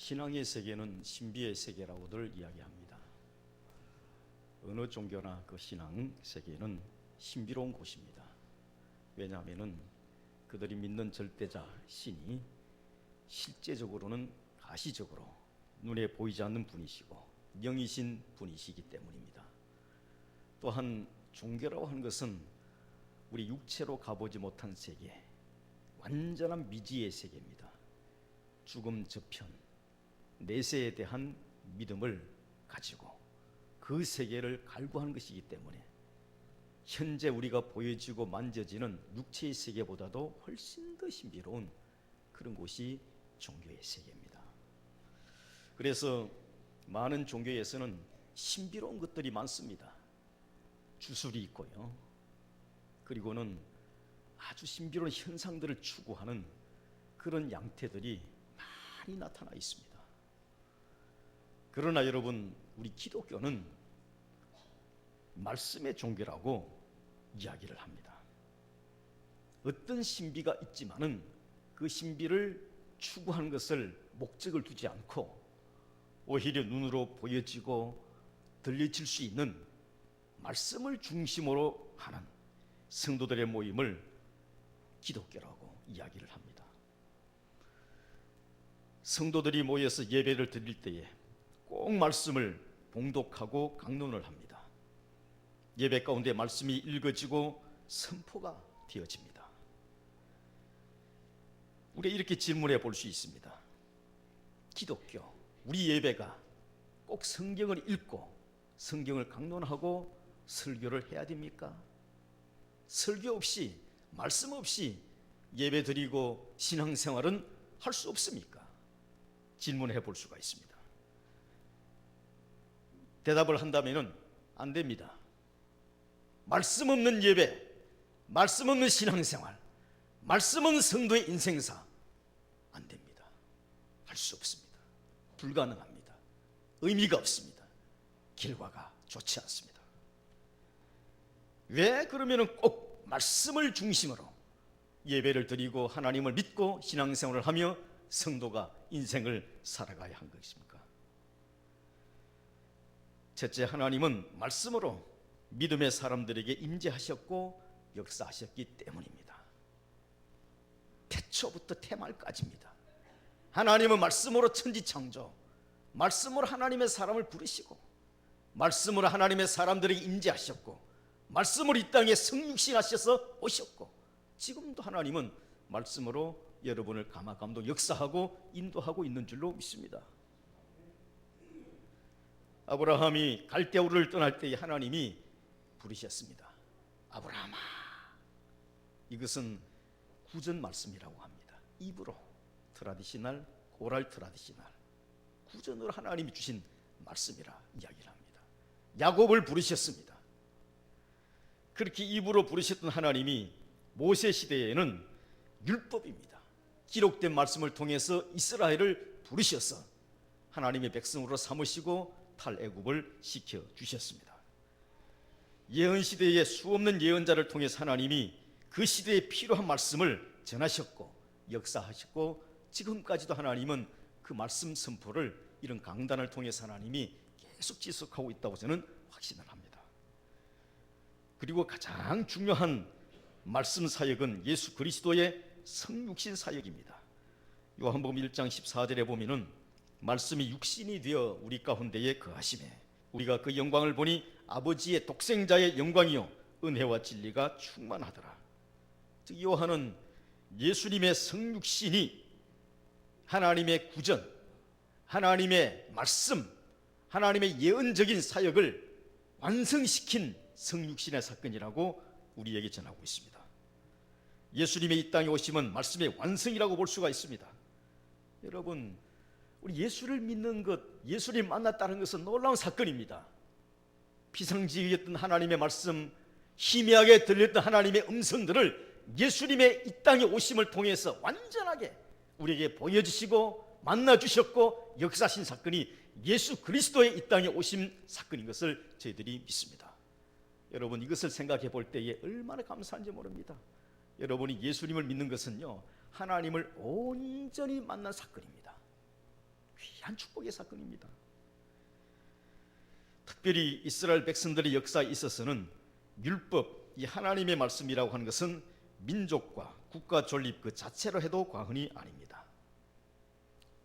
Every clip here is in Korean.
신앙의 세계는 신비의 세계라고들 이야기합니다. 어느 종교나 그 신앙 세계는 신비로운 곳입니다. 왜냐하면 그들이 믿는 절대자 신이 실제적으로는 가시적으로 눈에 보이지 않는 분이시고 영이신 분이시기 때문입니다. 또한 종교라고 하는 것은 우리 육체로 가보지 못한 세계, 완전한 미지의 세계입니다. 죽음 저편, 내세에 대한 믿음을 가지고 그 세계를 갈구하는 것이기 때문에 현재 우리가 보여지고 만져지는 육체의 세계보다도 훨씬 더 신비로운 그런 곳이 종교의 세계입니다. 그래서 많은 종교에서는 신비로운 것들이 많습니다. 주술이 있고요. 그리고는 아주 신비로운 현상들을 추구하는 그런 양태들이 많이 나타나 있습니다. 그러나 여러분, 우리 기독교는 말씀의 종교라고 이야기를 합니다. 어떤 신비가 있지만은 그 신비를 추구하는 것을 목적을 두지 않고 오히려 눈으로 보여지고 들려질 수 있는 말씀을 중심으로 하는 성도들의 모임을 기독교라고 이야기를 합니다. 성도들이 모여서 예배를 드릴 때에 꼭 말씀을 봉독하고 강론을 합니다. 예배 가운데 말씀이 읽어지고 선포가 되어집니다. 우리가 이렇게 질문해 볼 수 있습니다. 기독교, 우리 예배가 꼭 성경을 읽고 성경을 강론하고 설교를 해야 됩니까? 설교 없이, 말씀 없이 예배 드리고 신앙생활은 할 수 없습니까? 질문해 볼 수가 있습니다. 대답을 한다면 안 됩니다. 말씀 없는 예배, 말씀 없는 신앙생활, 말씀 없는 성도의 인생사 안 됩니다. 할 수 없습니다. 불가능합니다. 의미가 없습니다. 결과가 좋지 않습니다. 왜 그러면 꼭 말씀을 중심으로 예배를 드리고 하나님을 믿고 신앙생활을 하며 성도가 인생을 살아가야 한 것입니까? 첫째, 하나님은 말씀으로 믿음의 사람들에게 임재하셨고 역사하셨기 때문입니다. 태초부터 태말까지입니다. 하나님은 말씀으로 천지창조, 말씀으로 하나님의 사람을 부르시고 말씀으로 하나님의 사람들에게 임재하셨고 말씀으로 이 땅에 성육신하셔서 오셨고 지금도 하나님은 말씀으로 여러분을 감화감동 역사하고 인도하고 있는 줄로 믿습니다. 아브라함이 갈대우르를 떠날 때에 하나님이 부르셨습니다. 아브라함아. 이것은 구전 말씀이라고 합니다. 입으로 트라디시널, 오랄 트라디시널, 구전으로 하나님이 주신 말씀이라 이야기를 합니다. 야곱을 부르셨습니다. 그렇게 입으로 부르셨던 하나님이 모세 시대에는 율법입니다. 기록된 말씀을 통해서 이스라엘을 부르셔서 하나님의 백성으로 삼으시고 탈애굽을 시켜주셨습니다. 예언 시대에 수없는 예언자를 통해서 하나님이 그 시대에 필요한 말씀을 전하셨고 역사하셨고 지금까지도 하나님은 그 말씀 선포를 이런 강단을 통해서 하나님이 계속 지속하고 있다고 저는 확신을 합니다. 그리고 가장 중요한 말씀 사역은 예수 그리스도의 성육신 사역입니다. 요한복음 1장 14절에 보면은 말씀이 육신이 되어 우리 가운데에 거하시매 우리가 그 영광을 보니 아버지의 독생자의 영광이요 은혜와 진리가 충만하더라. 즉 요한은 예수님의 성육신이 하나님의 구전, 하나님의 말씀, 하나님의 예언적인 사역을 완성시킨 성육신의 사건이라고 우리에게 전하고 있습니다. 예수님의 이 땅에 오심은 말씀의 완성이라고 볼 수가 있습니다. 여러분, 우리 예수를 믿는 것, 예수를 만났다는 것은 놀라운 사건입니다. 피상지휘였던 하나님의 말씀, 희미하게 들렸던 하나님의 음성들을 예수님의 이 땅에 오심을 통해서 완전하게 우리에게 보여주시고 만나주셨고 역사하신 사건이 예수 그리스도의 이 땅에 오심 사건인 것을 저희들이 믿습니다. 여러분, 이것을 생각해 볼 때에 얼마나 감사한지 모릅니다. 여러분이 예수님을 믿는 것은요, 하나님을 온전히 만난 사건입니다. 귀한 축복의 사건입니다. 특별히 이스라엘 백성들의 역사에 있어서는 율법, 이 하나님의 말씀이라고 하는 것은 민족과 국가 존립 그 자체로 해도 과언이 아닙니다.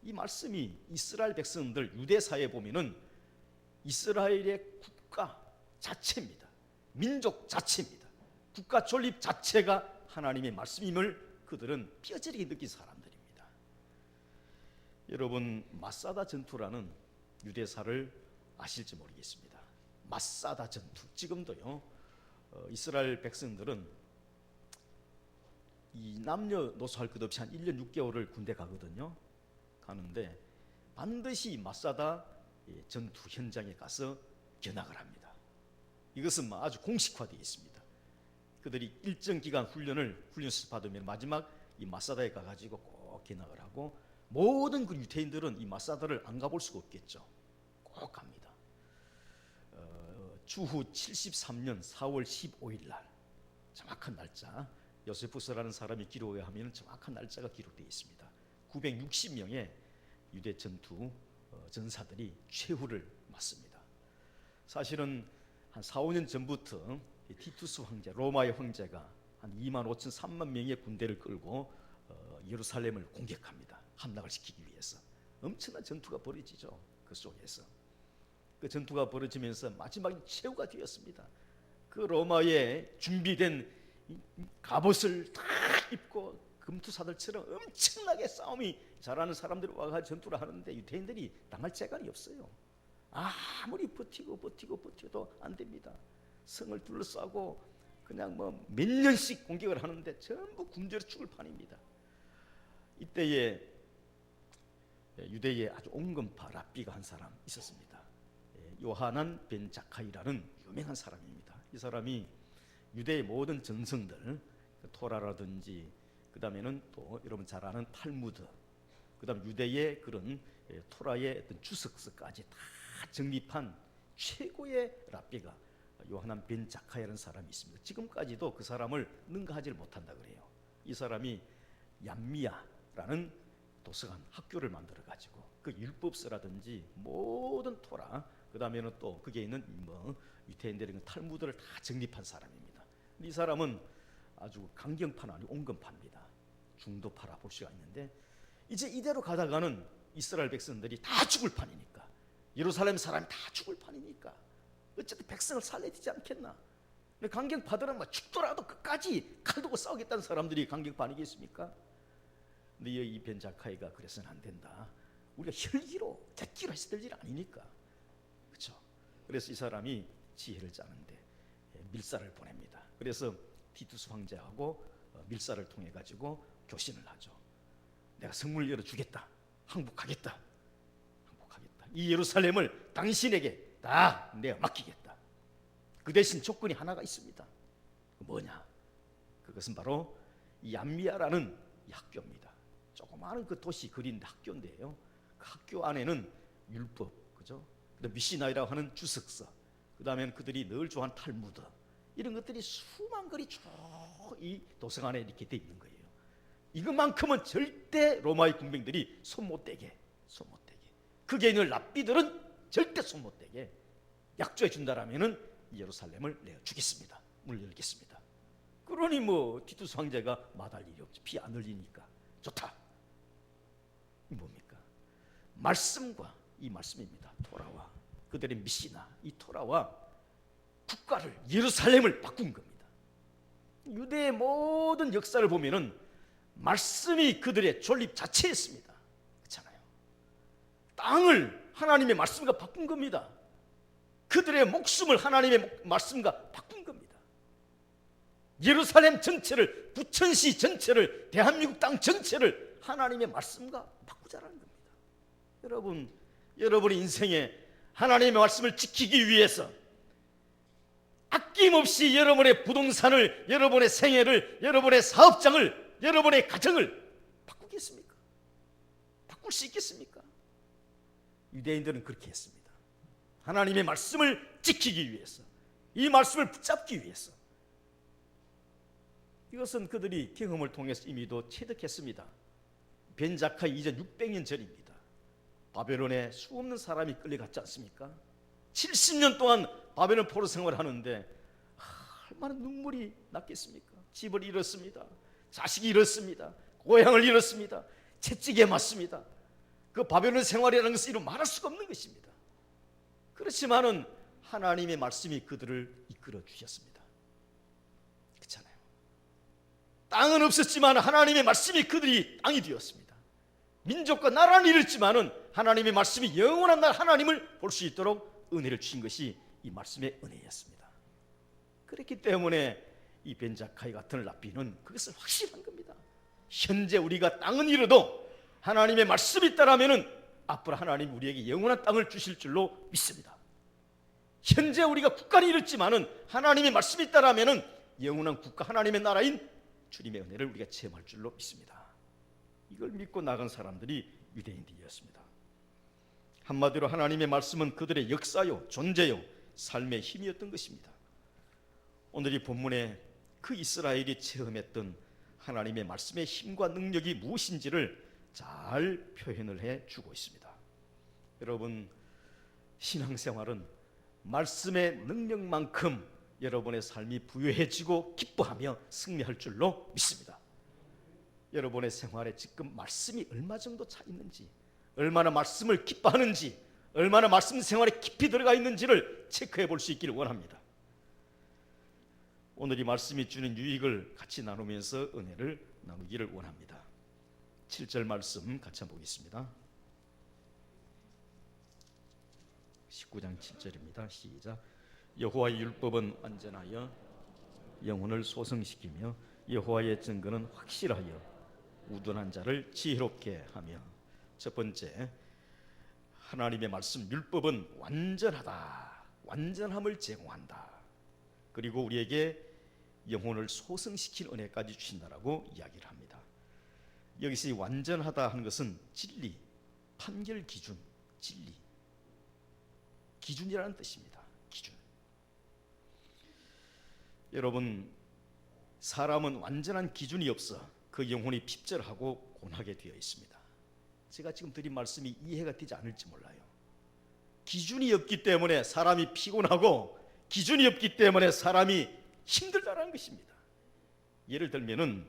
이 말씀이 이스라엘 백성들 유대 사회에 보면은 이스라엘의 국가 자체입니다. 민족 자체입니다. 국가 존립 자체가 하나님의 말씀임을 그들은 뼈저리게 느낀 사람들입니다. 여러분, 마사다 전투라는 유대사를 아실지 모르겠습니다. 마사다 전투, 지금도요 이스라엘 백성들은 이 남녀노소할 것 없이 한 1년 6개월을 군대 가거든요. 가는데 반드시 마사다 전투 현장에 가서 견학을 합니다. 이것은 아주 공식화되어 있습니다. 그들이 일정 기간 훈련을 받으면 마지막 이 마사다에 가가지고 꼭 견학을 하고, 모든 그 유대인들은 이 마사다를 안 가볼 수가 없겠죠. 꼭 갑니다. 주후 73년 4월 15일 날, 정확한 날짜, 요세푸스라는 사람이 기록에 하면 정확한 날짜가 기록되어 있습니다. 960명의 유대 전투 전사들이 최후를 맞습니다. 사실은 한 4, 5년 전부터 티투스 황제, 로마의 황제가 한 2만 5천, 3만 명의 군대를 끌고 예루살렘을 공격합니다. 함락을 시키기 위해서. 엄청난 전투가 벌어지죠. 그 속에서. 그 전투가 벌어지면서 마지막에 최후가 되었습니다. 그 로마의 준비된 갑옷을 다 입고 금투사들처럼 엄청나게 싸움이 잘하는 사람들이 와서 전투를 하는데 유대인들이 당할 재간이 없어요. 아무리 버티고도 안 됩니다. 성을 둘러싸고 그냥 몇 년씩 공격을 하는데 전부 굶주려 죽을 판입니다. 이때에 유대의 아주 온건파 랍비가 한 사람 있었습니다. 요하난 벤 자카이라는 유명한 사람입니다. 이 사람이 유대의 모든 전성들, 토라라든지 그 다음에는 또 여러분 잘 아는 탈무드, 그 다음 유대의 그런 토라의 어떤 주석서까지 다 정립한 최고의 랍비가 요하난 벤 자카이라는 사람이 있습니다. 지금까지도 그 사람을 능가하지 못한다 그래요. 이 사람이 얌미야라는 도서관, 학교를 만들어 가지고 그 율법서라든지 모든 토라, 그 다음에는 또 거기에 있는 유대인들의 탈무드를 다 정립한 사람입니다. 이 사람은 아주 강경파는 아니고 온건파입니다. 중도파라 볼 수가 있는데, 이제 이대로 가다가는 이스라엘 백성들이 다 죽을 판이니까, 예루살렘 사람이 다 죽을 판이니까 어쨌든 백성을 살려야 되지 않겠나. 근데 강경파들은 죽더라도 끝까지 칼 들고 싸우겠다는 사람들이 강경파 아니겠습니까? 근데 이 벤자카이가 그래서는 안 된다. 우리가 혈기로 객기로 했을 일 아니니까, 그렇죠? 그래서 이 사람이 지혜를 짜는데 밀사를 보냅니다. 그래서 티투스 황제하고 밀사를 통해 가지고 교신을 하죠. 내가 성문을 열어주겠다. 항복하겠다. 이 예루살렘을 당신에게 다 내가 맡기겠다. 그 대신 조건이 하나가 있습니다. 뭐냐? 그것은 바로 이 얌미야라는 이 학교입니다. 조그마한 그 도시 거리인데 학교인데요. 그 학교 안에는 율법, 그죠? 그다음 미시나이라고 하는 주석서, 그 다음에는 그들이 늘 좋아하는 탈무드, 이런 것들이 수만 거리 쭉 이 도서관에 이렇게 돼 있는 거예요. 이것만큼은 절대 로마의 군병들이 손 못 대게. 그게 있는 랍비들은 절대 손 못 대게 약조해 준다라면은 예루살렘을 내어 주겠습니다. 문을 열겠습니다. 그러니 티투스 황제가 마다할 일이 없죠. 피 안 흘리니까 좋다. 이 뭡니까? 말씀과 이 말씀입니다. 토라와 그들의 미시나, 이 토라와 국가를, 예루살렘을 바꾼 겁니다. 유대의 모든 역사를 보면은 말씀이 그들의 존립 자체였습니다. 그렇잖아요. 땅을 하나님의 말씀과 바꾼 겁니다. 그들의 목숨을 하나님의 말씀과 바꾼 겁니다. 예루살렘 전체를, 부천시 전체를, 대한민국 땅 전체를 하나님의 말씀과 바꾸자라는 겁니다. 여러분의 인생에 하나님의 말씀을 지키기 위해서 아낌없이 여러분의 부동산을, 여러분의 생애를, 여러분의 사업장을, 여러분의 가정을 바꾸겠습니까? 바꿀 수 있겠습니까? 유대인들은 그렇게 했습니다. 하나님의 말씀을 지키기 위해서, 이 말씀을 붙잡기 위해서. 이것은 그들이 경험을 통해서 이미도 체득했습니다. 벤자카이 이전 600년 전입니다. 바벨론에 수없는 사람이 끌려갔지 않습니까? 70년 동안 바벨론 포로 생활을 하는데 얼마나 눈물이 났겠습니까? 집을 잃었습니다. 자식이 잃었습니다. 고향을 잃었습니다. 채찍에 맞습니다. 그 바벨론 생활이라는 것은 이루 말할 수가 없는 것입니다. 그렇지만은 하나님의 말씀이 그들을 이끌어 주셨습니다. 그렇잖아요. 땅은 없었지만 하나님의 말씀이 그들이 땅이 되었습니다. 민족과 나라는 잃었지만은 하나님의 말씀이 영원한 날 하나님을 볼 수 있도록 은혜를 주신 것이 이 말씀의 은혜였습니다. 그렇기 때문에 이 벤자카이 같은 랍비는 그것을 확실한 겁니다. 현재 우리가 땅은 잃어도 하나님의 말씀이 있다라면은 앞으로 하나님 우리에게 영원한 땅을 주실 줄로 믿습니다. 현재 우리가 국가를 잃었지만은 하나님의 말씀이 있다라면은 영원한 국가 하나님의 나라인 주님의 은혜를 우리가 체험할 줄로 믿습니다. 이걸 믿고 나간 사람들이 유대인들이었습니다. 한마디로 하나님의 말씀은 그들의 역사요, 존재요, 삶의 힘이었던 것입니다. 오늘 이 본문에 그 이스라엘이 체험했던 하나님의 말씀의 힘과 능력이 무엇인지를 잘 표현을 해주고 있습니다. 여러분, 신앙생활은 말씀의 능력만큼 여러분의 삶이 부유해지고 기뻐하며 승리할 줄로 믿습니다. 여러분의 생활에 지금 말씀이 얼마 정도 차 있는지, 얼마나 말씀을 기뻐하는지, 얼마나 말씀 생활에 깊이 들어가 있는지를 체크해 볼 수 있기를 원합니다. 오늘 이 말씀이 주는 유익을 같이 나누면서 은혜를 나누기를 원합니다. 7절 말씀 같이 한번 보겠습니다. 19장 7절입니다. 시작. 여호와의 율법은 완전하여 영혼을 소성시키며 여호와의 증거는 확실하여 우둔한 자를 지혜롭게 하며. 첫 번째, 하나님의 말씀 율법은 완전하다, 완전함을 제공한다. 그리고 우리에게 영혼을 소성시킬 은혜까지 주신다라고 이야기를 합니다. 여기서 이 완전하다 하는 것은 진리, 판결 기준, 진리, 기준이라는 뜻입니다. 기준. 여러분, 사람은 완전한 기준이 없어 그 영혼이 핍절하고 고나게 되어 있습니다. 제가 지금 드린 말씀이 이해가 되지 않을지 몰라요. 기준이 없기 때문에 사람이 피곤하고 기준이 없기 때문에 사람이 힘들다는 것입니다. 예를 들면은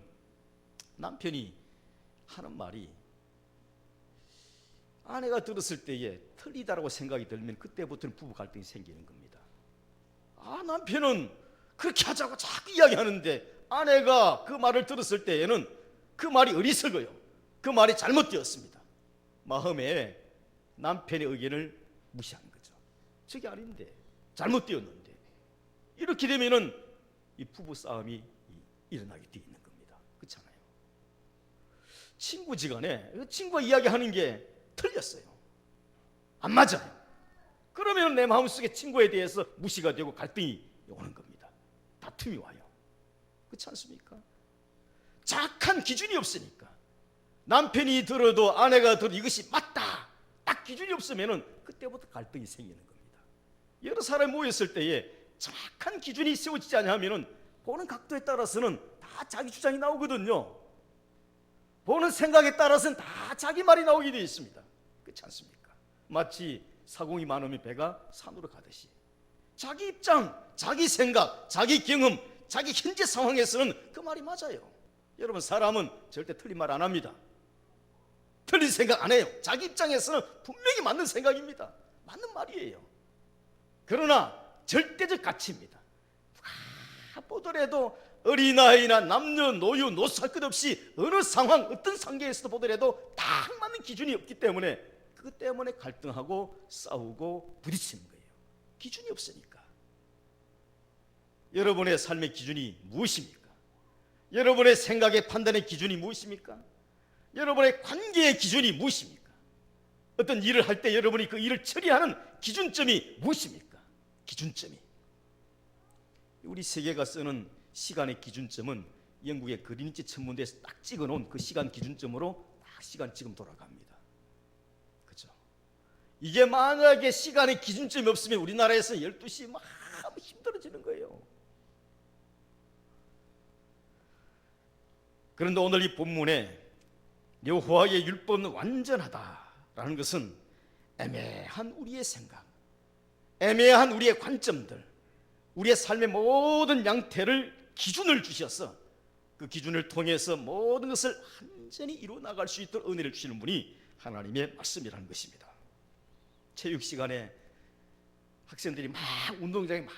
남편이 하는 말이 아내가 들었을 때에 틀리다라고 생각이 들면 그때부터는 부부 갈등이 생기는 겁니다. 남편은 그렇게 하자고 자꾸 이야기하는데 아내가 그 말을 들었을 때에는 그 말이 어리석어요. 그 말이 잘못되었습니다. 마음에 남편의 의견을 무시하는 거죠. 저게 아닌데, 잘못되었는데. 이렇게 되면은 이 부부 싸움이 일어나게 되어 있는 겁니다. 그렇잖아요. 친구지간에 친구가 이야기하는 게 틀렸어요. 안 맞아요. 그러면 내 마음속에 친구에 대해서 무시가 되고 갈등이 오는 겁니다. 다툼이 와요. 그렇지 않습니까? 정확한 기준이 없으니까 남편이 들어도 아내가 들어도 이것이 맞다, 딱 기준이 없으면 그때부터 갈등이 생기는 겁니다. 여러 사람이 모였을 때에 정확한 기준이 세워지지 않으면 보는 각도에 따라서는 다 자기 주장이 나오거든요. 보는 생각에 따라서는 다 자기 말이 나오게 되어 있습니다. 그렇지 않습니까? 마치 사공이 많으면 배가 산으로 가듯이 자기 입장, 자기 생각, 자기 경험, 자기 현재 상황에서는 그 말이 맞아요. 여러분, 사람은 절대 틀린 말 안 합니다. 틀린 생각 안 해요. 자기 입장에서는 분명히 맞는 생각입니다. 맞는 말이에요. 그러나 절대적 가치입니다. 누가 보더라도 어린아이나 남녀, 노유, 노소 할 것 없이 어느 상황, 어떤 상계에서도 보더라도 딱 맞는 기준이 없기 때문에 그것 때문에 갈등하고 싸우고 부딪히는 거예요. 기준이 없으니까. 여러분의 삶의 기준이 무엇입니까? 여러분의 생각의 판단의 기준이 무엇입니까? 여러분의 관계의 기준이 무엇입니까? 어떤 일을 할 때 여러분이 그 일을 처리하는 기준점이 무엇입니까? 기준점이. 우리 세계가 쓰는 시간의 기준점은 영국의 그린위치 천문대에서 딱 찍어놓은 그 시간 기준점으로 딱 시간 지금 돌아갑니다. 그렇죠? 이게 만약에 시간의 기준점이 없으면 우리나라에서 12시 막 힘들어지는 거예요. 그런데 오늘 이 본문에 여호와의 율법은 완전하다라는 것은 애매한 우리의 생각, 애매한 우리의 관점들, 우리의 삶의 모든 양태를 기준을 주셔서 그 기준을 통해서 모든 것을 완전히 이루어 나갈 수 있도록 은혜를 주시는 분이 하나님의 말씀이라는 것입니다. 체육 시간에 학생들이 막 운동장에 막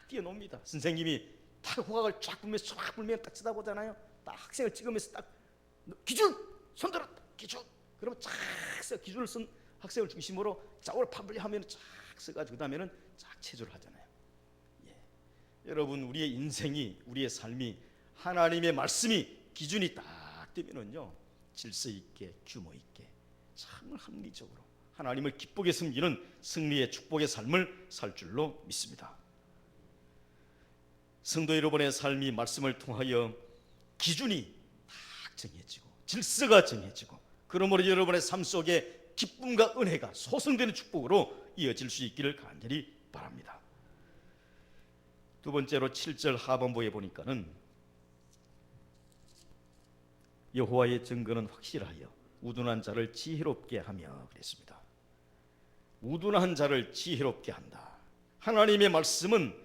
뛰어놉니다. 선생님이 딱 호각을 쫙 불면 딱 쳐다보잖아요. 딱 학생을 찍으면서 딱 기준 손들어 기준, 그러면 쫙 써 기준을 쓴 학생을 중심으로 좌우를 파블리 하면 쫙 써가지고 그다음에는 쫙 체조를 하잖아요. 예. 여러분, 우리의 인생이, 우리의 삶이 하나님의 말씀이 기준이 딱 되면은요, 질서 있게, 규모 있게, 정말 합리적으로 하나님을 기쁘게 섬기는 승리의 축복의 삶을 살 줄로 믿습니다. 성도 여러분의 삶이 말씀을 통하여 기준이 딱 정해지고 질서가 정해지고, 그러므로 여러분의 삶 속에 기쁨과 은혜가 소성되는 축복으로 이어질 수 있기를 간절히 바랍니다. 두 번째로 7절 하반부에 보니까는 여호와의 증거는 확실하여 우둔한 자를 지혜롭게 하며 그랬습니다. 우둔한 자를 지혜롭게 한다. 하나님의 말씀은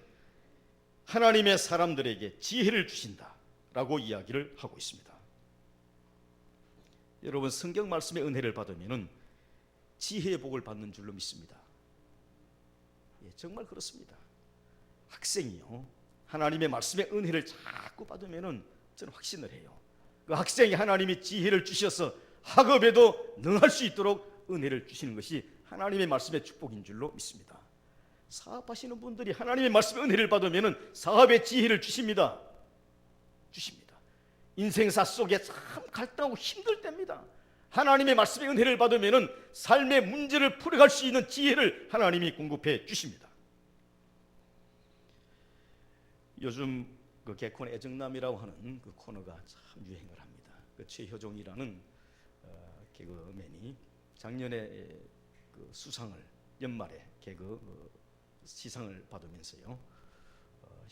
하나님의 사람들에게 지혜를 주신다라고 이야기를 하고 있습니다. 여러분, 성경 말씀의 은혜를 받으면은 지혜의 복을 받는 줄로 믿습니다. 예, 정말 그렇습니다. 학생이요, 하나님의 말씀의 은혜를 자꾸 받으면은 저는 확신을 해요. 그 학생이 하나님이 지혜를 주셔서 학업에도 능할 수 있도록 은혜를 주시는 것이 하나님의 말씀의 축복인 줄로 믿습니다. 사업하시는 분들이 하나님의 말씀의 은혜를 받으면은 사업의 지혜를 주십니다. 인생사 속에 참 갈등하고 힘들 때입니다. 하나님의 말씀의 은혜를 받으면은 삶의 문제를 풀어갈 수 있는 지혜를 하나님이 공급해 주십니다. 요즘 그 개콘 애정남이라고 하는 그 코너가 참 유행을 합니다. 그 최효종이라는 개그맨이 작년에 그 수상을, 연말에 개그 시상을 받으면서요,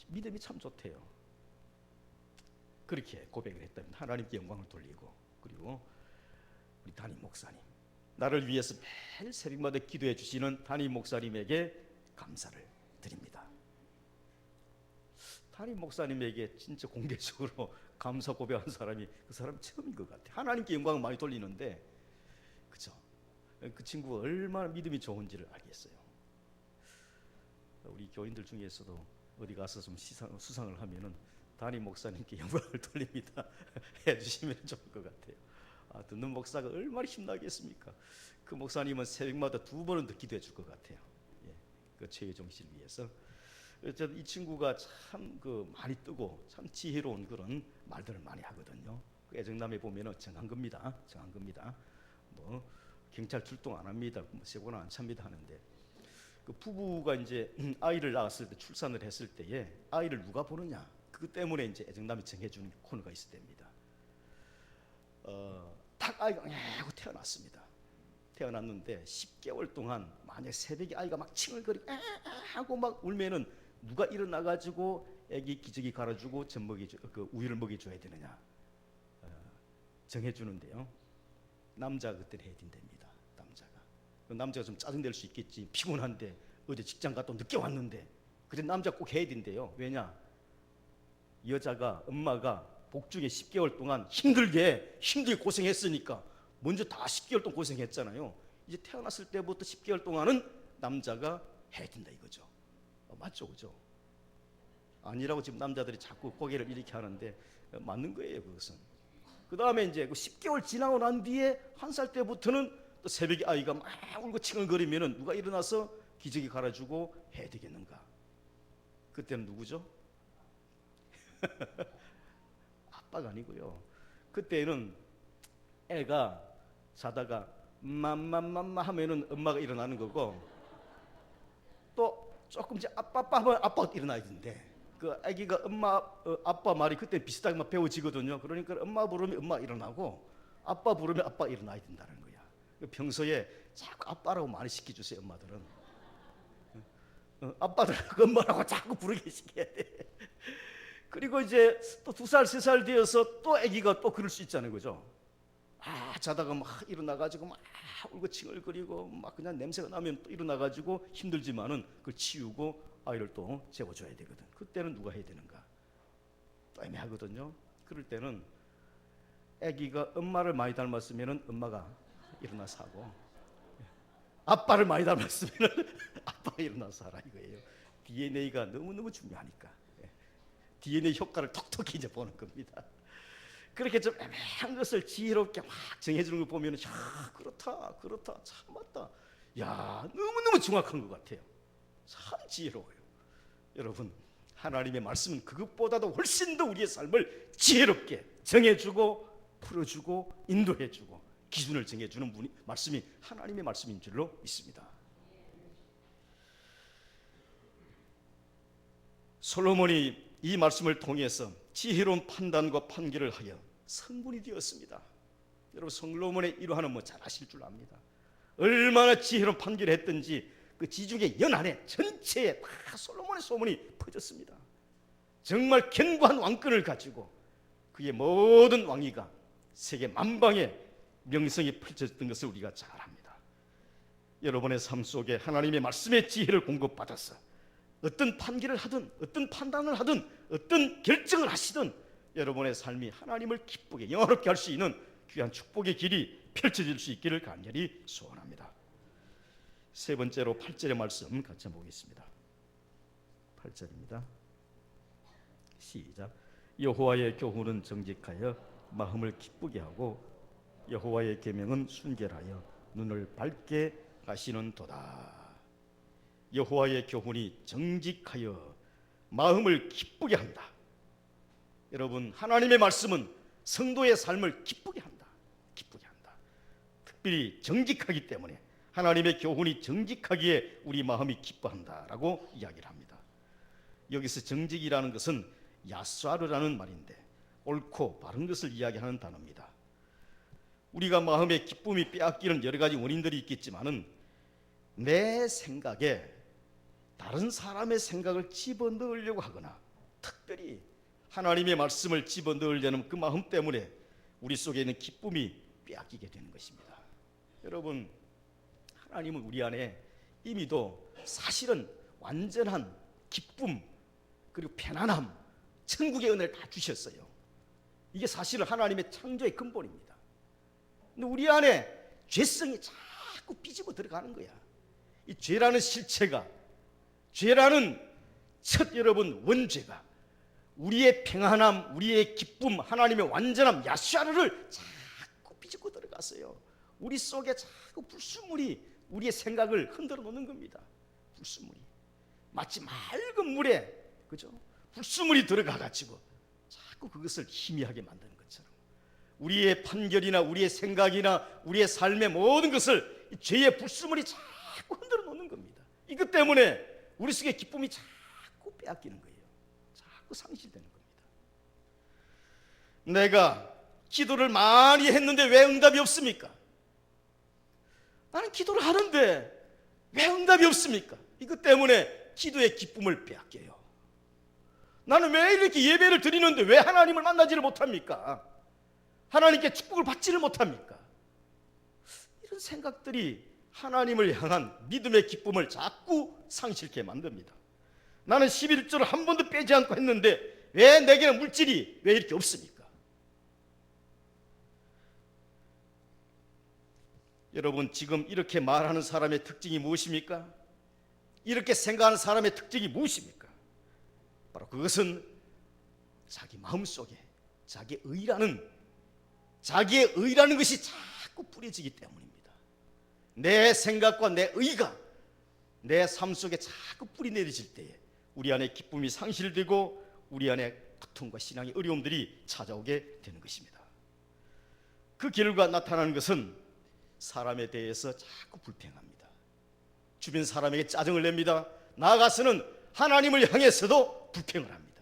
믿음이 참 좋대요. 그렇게 고백을 했답니다. 하나님께 영광을 돌리고, 그리고 우리 담임 목사님, 나를 위해서 매일 새벽마다 기도해 주시는 담임 목사님에게 감사를 드립니다. 담임 목사님에게 진짜 공개적으로 감사 고백한 사람이 그 사람 처음인 것 같아요. 하나님께 영광을 많이 돌리는데, 그죠? 그 친구가 얼마나 믿음이 좋은지를 알겠어요. 우리 교인들 중에서도 어디 가서 좀 수상을 하면은 담임 목사님께 영광을 돌립니다 해주시면 좋을 것 같아요. 듣는 목사가 얼마나 힘나겠습니까? 그 목사님은 새벽마다 2번은 더 기도해 줄 것 같아요. 예, 그 최혜종 씨를 위해서. 이 친구가 참 그 많이 뜨고 참 지혜로운 그런 말들을 많이 하거든요. 그 애정남에 보면은 정한 겁니다. 뭐 경찰 출동 안 합니다. 뭐 세고는 안 찹니다 하는데, 그 부부가 이제 아이를 낳았을 때, 출산을 했을 때에 아이를 누가 보느냐, 그 때문에 이제 애정남이 정해주는 코너가 있을 때입니다. 딱 아이가 하고 태어났습니다. 태어났는데 10개월 동안 만약 새벽에 아이가 막 칭얼거리고 하고 막 울면은 누가 일어나가지고 애기 기저귀 갈아주고 그 우유를 먹여줘야 되느냐 정해주는데요. 남자가 그때 해야 된답니다. 남자가 좀 짜증낼 수 있겠지. 피곤한데 어제 직장 갔다 늦게 왔는데, 그래 남자 꼭 해야 된대요. 왜냐? 여자가, 엄마가 복중에 10개월 동안 힘들게 고생했으니까 먼저 다 10개월 동안 고생했잖아요. 이제 태어났을 때부터 10개월 동안은 남자가 해야 된다 이거죠. 맞죠, 그죠? 아니라고 지금 남자들이 자꾸 고개를 이렇게 하는데 맞는 거예요, 그것은. 그 다음에 이제 그 10개월 지나고 난 뒤에 1살 때부터는 또 새벽에 아이가 막 울고 칭얼거리면은 누가 일어나서 기저귀 갈아주고 해야 되겠는가? 그때는 누구죠? 아빠가 아니고요. 그때는 애가 자다가 맘마 하면은 엄마가 일어나는 거고, 또 조금 이제 아빠 하면 아빠가 일어나야 되는데, 그 아기가 아빠 말이 그때 비슷하게 막 배워지거든요. 그러니까 엄마 부르면 엄마 일어나고, 아빠 부르면 아빠 일어나야 된다는 거야. 평소에 자꾸 아빠라고 많이 시켜주세요, 엄마들은. 아빠들 엄마라고 자꾸 부르게 시켜야 돼. 그리고 이제 또 2살, 3살 되어서 또 아기가 또 그럴 수 있잖아요, 그죠? 자다가 막 일어나가지고 막 울고 칭얼거리고 막 그냥 냄새가 나면 또 일어나가지고 힘들지만은 그걸 치우고 아이를 또 재워줘야 되거든. 그때는 누가 해야 되는가? 또 애매하거든요. 그럴 때는 아기가 엄마를 많이 닮았으면은 엄마가 일어나서 하고, 아빠를 많이 닮았으면은 아빠가 일어나서 하라 이거예요. DNA가 너무너무 중요하니까. DNA 효과를 톡톡히 이제 보는 겁니다. 그렇게 좀 애매한 것을 지혜롭게 막 정해주는 걸 보면, 야, 그렇다, 참 맞다. 야, 너무너무 정확한 것 같아요. 참 지혜로워요. 여러분, 하나님의 말씀은 그것보다도 훨씬 더 우리의 삶을 지혜롭게 정해주고 풀어주고 인도해주고 기준을 정해주는 분이 말씀이 하나님의 말씀인 줄로 믿습니다. 솔로몬이 이 말씀을 통해서 지혜로운 판단과 판결을 하여 성군이 되었습니다. 여러분, 솔로몬의 일화는 뭐 잘 아실 줄 압니다. 얼마나 지혜로운 판결을 했든지 그 지중해 연안에 전체에 다 솔로몬의 소문이 퍼졌습니다. 정말 견고한 왕권을 가지고 그의 모든 왕위가 세계 만방에 명성이 펼쳐졌던 것을 우리가 잘 압니다. 여러분의 삶 속에 하나님의 말씀의 지혜를 공급받아서 어떤 판결을 하든 어떤 판단을 하든 어떤 결정을 하시든 여러분의 삶이 하나님을 기쁘게 영화롭게 할 수 있는 귀한 축복의 길이 펼쳐질 수 있기를 간절히 소원합니다. 세 번째로 8절의 말씀 같이 보겠습니다. 8절입니다. 시작. 여호와의 교훈은 정직하여 마음을 기쁘게 하고 여호와의 계명은 순결하여 눈을 밝게 하시는도다. 여호와의 교훈이 정직하여 마음을 기쁘게 한다. 여러분, 하나님의 말씀은 성도의 삶을 기쁘게 한다. 기쁘게 한다. 특별히 정직하기 때문에 하나님의 교훈이 정직하기에 우리 마음이 기뻐한다라고 이야기를 합니다. 여기서 정직이라는 것은 야사르라는 말인데 옳고 바른 것을 이야기하는 단어입니다. 우리가 마음의 기쁨이 빼앗기는 여러 가지 원인들이 있겠지만은 내 생각에 다른 사람의 생각을 집어넣으려고 하거나 특별히 하나님의 말씀을 집어넣으려는 그 마음 때문에 우리 속에 있는 기쁨이 빼앗기게 되는 것입니다. 여러분, 하나님은 우리 안에 이미도 사실은 완전한 기쁨 그리고 편안함, 천국의 은혜를 다 주셨어요. 이게 사실은 하나님의 창조의 근본입니다. 근데 우리 안에 죄성이 자꾸 삐집어 들어가는 거야. 이 죄라는 실체가, 죄라는 첫 여러분 원죄가 우리의 평안함, 우리의 기쁨, 하나님의 완전함, 야샤르를 자꾸 삐집고 들어갔어요. 우리 속에 자꾸 불순물이 우리의 생각을 흔들어 놓는 겁니다. 불순물이 마치 맑은 물에, 그죠? 불순물이 들어가 가지고 자꾸 그것을 희미하게 만드는 것처럼 우리의 판결이나 우리의 생각이나 우리의 삶의 모든 것을 이 죄의 불순물이 자꾸 흔들어 놓는 겁니다. 이것 때문에 우리 속에 기쁨이 자꾸 빼앗기는 거예요. 자꾸 상실되는 겁니다. 내가 기도를 많이 했는데 왜 응답이 없습니까? 나는 기도를 하는데 왜 응답이 없습니까? 이것 때문에 기도의 기쁨을 빼앗겨요. 나는 왜 이렇게 예배를 드리는데 왜 하나님을 만나지를 못합니까? 하나님께 축복을 받지를 못합니까? 이런 생각들이 하나님을 향한 믿음의 기쁨을 자꾸 상실케 만듭니다. 나는 11조를 한 번도 빼지 않고 했는데 왜 내게는 물질이 왜 이렇게 없습니까? 여러분, 지금 이렇게 말하는 사람의 특징이 무엇입니까? 이렇게 생각하는 사람의 특징이 무엇입니까? 바로 그것은 자기 마음속에 자기의 의라는 것이 자꾸 뿌려지기 때문입니다. 내 생각과 내 의가 내 삶 속에 자꾸 뿌리 내려질 때에 우리 안에 기쁨이 상실되고 우리 안에 고통과 신앙의 어려움들이 찾아오게 되는 것입니다. 그 결과 나타나는 것은 사람에 대해서 자꾸 불평합니다. 주변 사람에게 짜증을 냅니다. 나아가서는 하나님을 향해서도 불평을 합니다.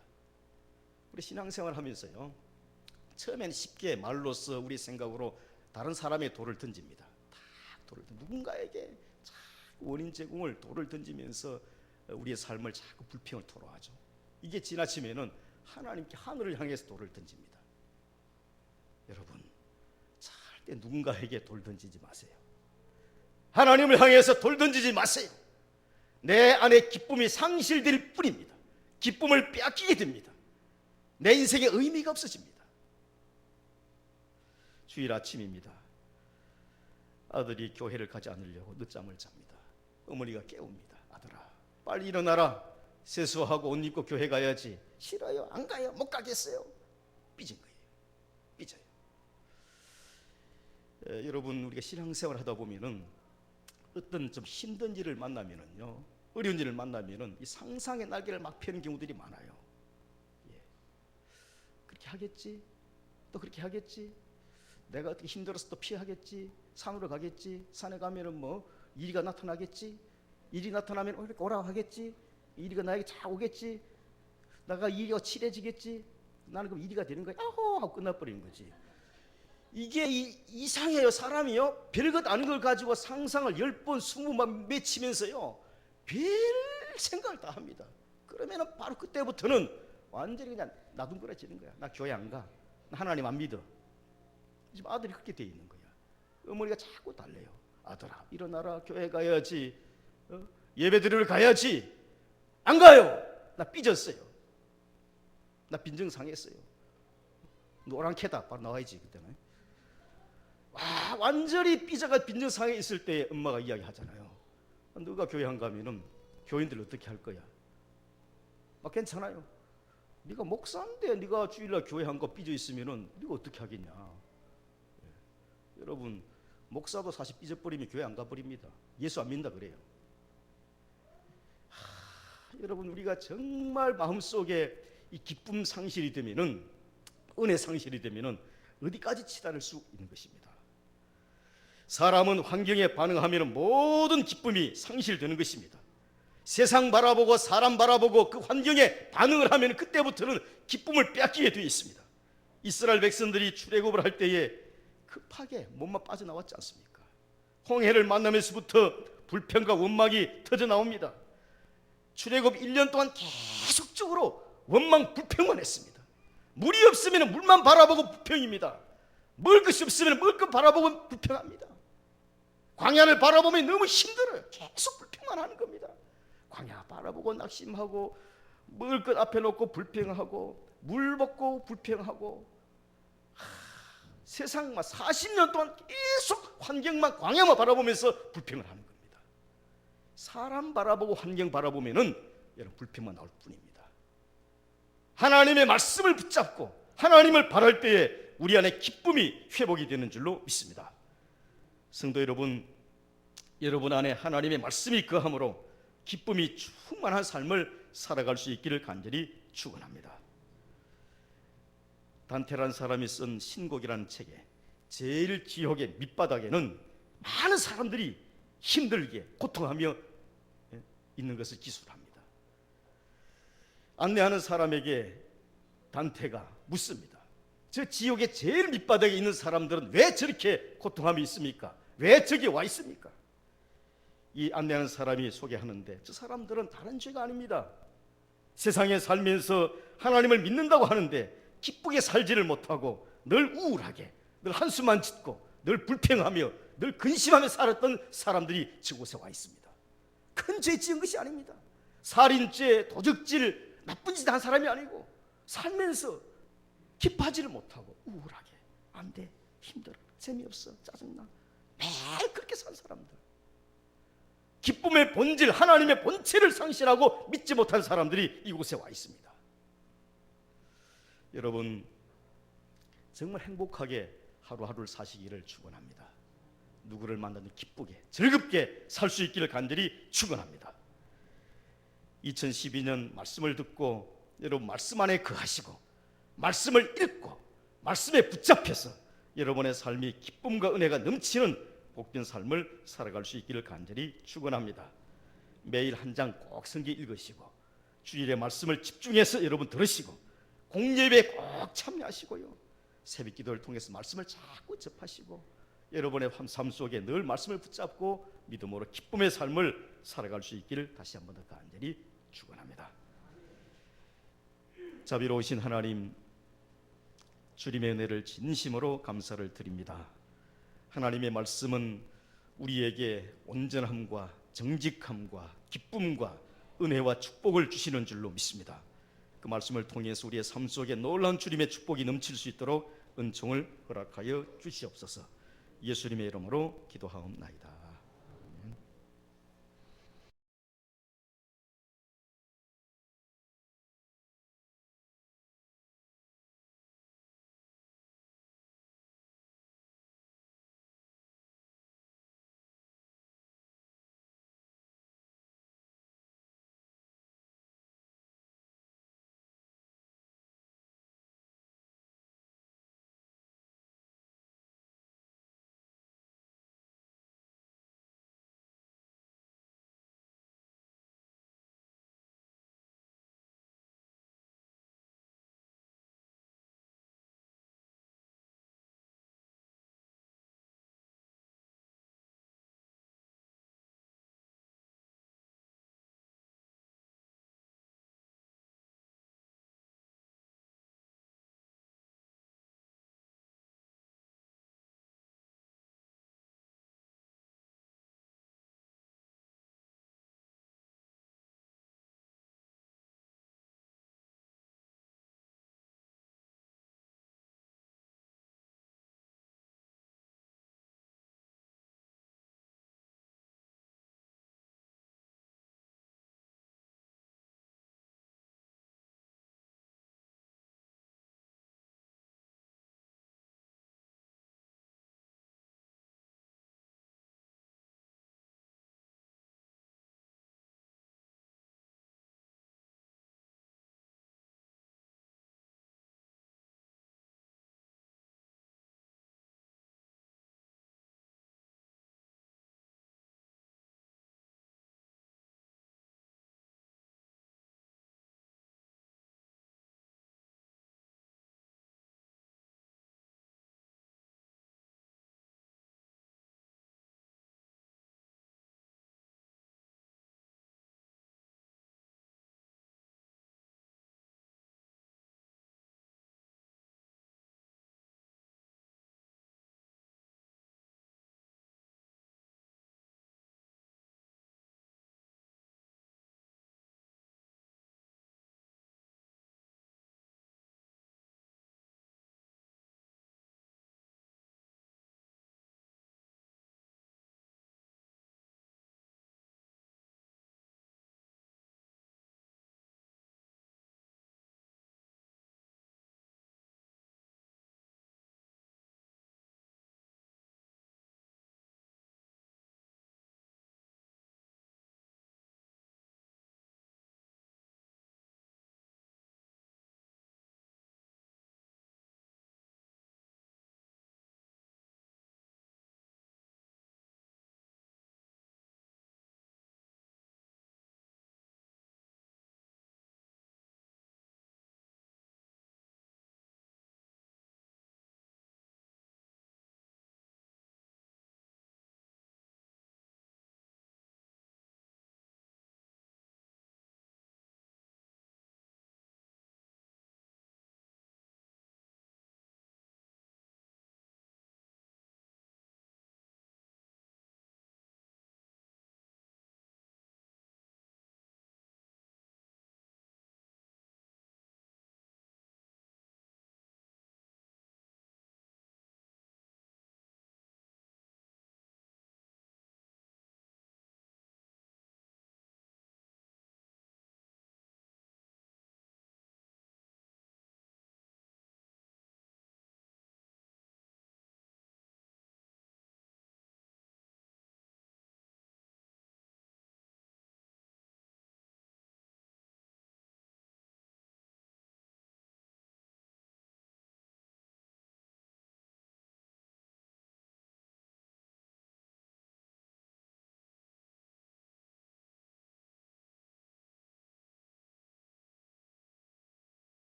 우리 신앙생활 하면서요, 처음에는 쉽게 말로써 우리 생각으로 다른 사람의 돌을 던집니다. 누군가에게 자꾸 원인 제공을 돌을 던지면서 우리의 삶을 자꾸 불평을 토로하죠. 이게 지나치면은 하나님께 하늘을 향해서 돌을 던집니다. 여러분, 잘 절대 누군가에게 돌 던지지 마세요. 하나님을 향해서 돌 던지지 마세요. 내 안에 기쁨이 상실될 뿐입니다. 기쁨을 빼앗기게 됩니다. 내 인생에 의미가 없어집니다. 주일 아침입니다. 아들이 교회를 가지 않으려고 늦잠을 잡니다. 어머니가 깨웁니다. 아들아, 빨리 일어나라. 세수하고 옷 입고 교회 가야지. 싫어요. 안 가요. 못 가겠어요. 삐진 거예요. 삐져요. 여러분, 우리가 신앙생활 하다 보면은 어떤 좀 힘든 일을 만나면은요, 어려운 일을 만나면은 이 상상의 날개를 막 펴는 경우들이 많아요. 예. 그렇게 하겠지? 또 그렇게 하겠지? 내가 어떻게 힘들어서 또 피하겠지? 산으로 가겠지? 산에 가면은 뭐 일이가 나타나겠지? 일이 나타나면 오라고 하겠지? 일이가 나에게 잘 오겠지? 내가 일이 칠해지겠지? 나는 그럼 일이가 되는 거야. 아호 하고 끝나버리는 거지. 이게 이상해요. 사람이요, 별것 아닌 걸 가지고 상상을 10번 20번 맺히면서요, 별 생각을 다 합니다. 그러면 바로 그때부터는 완전히 그냥 나둥그러지는 거야. 나 교회 안 가. 나 하나님 안 믿어. 지금 아들이 그렇게 돼 있는 거야. 어머니가 자꾸 달래요. 아들아, 일어나라. 교회 가야지. 예배 드리러 가야지. 안 가요. 나 삐졌어요. 나 빈정 상했어요. 노랑캐다. 바로 나와야지 그때는. 와, 완전히 삐져가 빈정 상해 있을 때 엄마가 이야기하잖아요. 너가 교회 안 가면은 교인들 어떻게 할 거야? 괜찮아요. 네가 목사인데 네가 주일날 교회 안 가 삐져 있으면은 네가 어떻게 하겠냐? 예. 여러분, 목사도 사실 삐져버리면 교회 안 가버립니다. 예수 안 믿는다 그래요. 여러분, 우리가 정말 마음속에 이 기쁨 상실이 되면은, 은혜 상실이 되면은 어디까지 치달을 수 있는 것입니다. 사람은 환경에 반응하면 모든 기쁨이 상실되는 것입니다. 세상 바라보고 사람 바라보고 그 환경에 반응을 하면 그때부터는 기쁨을 빼앗기게 되어 있습니다. 이스라엘 백성들이 출애굽을 할 때에 급하게 몸만 빠져나왔지 않습니까? 홍해를 만나면서부터 불평과 원망이 터져나옵니다. 출애굽 1년 동안 계속적으로 원망 불평만 했습니다. 물이 없으면 물만 바라보고 불평입니다. 먹을 것이 없으면 먹을 것 바라보고 불평합니다. 광야를 바라보면 너무 힘들어요. 계속 불평만 하는 겁니다. 광야 바라보고 낙심하고, 먹을 것 앞에 놓고 불평하고, 물 먹고 불평하고, 세상 40년 동안 계속 환경만, 광야만 바라보면서 불평을 하는 겁니다. 사람 바라보고 환경 바라보면은 여러분 불평만 나올 뿐입니다. 하나님의 말씀을 붙잡고 하나님을 바랄 때에 우리 안에 기쁨이 회복이 되는 줄로 믿습니다. 성도 여러분, 여러분 안에 하나님의 말씀이 거함으로 기쁨이 충만한 삶을 살아갈 수 있기를 간절히 축원합니다. 단테라는 사람이 쓴 신곡이라는 책에 제일 지옥의 밑바닥에는 많은 사람들이 힘들게 고통하며 있는 것을 기술합니다. 안내하는 사람에게 단테가 묻습니다. 저 지옥의 제일 밑바닥에 있는 사람들은 왜 저렇게 고통함이 있습니까? 왜 저기 와 있습니까? 이 안내하는 사람이 소개하는데, 저 사람들은 다른 죄가 아닙니다. 세상에 살면서 하나님을 믿는다고 하는데 기쁘게 살지를 못하고 늘 우울하게, 늘 한숨만 짓고, 늘 불평하며, 늘 근심하며 살았던 사람들이 저곳에 와 있습니다. 큰 죄 지은 것이 아닙니다. 살인죄, 도적질, 나쁜 짓 한 사람이 아니고 살면서 기뻐하지를 못하고 우울하게, 안 돼, 힘들어, 재미없어, 짜증나, 매일 그렇게 산 사람들, 기쁨의 본질, 하나님의 본체를 상실하고 믿지 못한 사람들이 이곳에 와 있습니다. 여러분, 정말 행복하게 하루하루를 사시기를 축원합니다. 누구를 만나든 기쁘게 즐겁게 살 수 있기를 간절히 축원합니다. 2012년 말씀을 듣고 여러분 말씀 안에 거하시고 말씀을 읽고 말씀에 붙잡혀서 여러분의 삶이 기쁨과 은혜가 넘치는 복된 삶을 살아갈 수 있기를 간절히 축원합니다. 매일 한 장 꼭 성경 읽으시고 주일의 말씀을 집중해서 여러분 들으시고 공예배에 꼭 참여하시고요, 새벽 기도를 통해서 말씀을 자꾸 접하시고 여러분의 삶 속에 늘 말씀을 붙잡고 믿음으로 기쁨의 삶을 살아갈 수 있기를 다시 한번 더 간절히 축원합니다. 자비로우신 하나님, 주님의 은혜를 진심으로 감사를 드립니다. 하나님의 말씀은 우리에게 온전함과 정직함과 기쁨과 은혜와 축복을 주시는 줄로 믿습니다. 그 말씀을 통해서 우리의 삶 속에 놀라운 주님의 축복이 넘칠 수 있도록 은총을 허락하여 주시옵소서. 예수님의 이름으로 기도하옵나이다.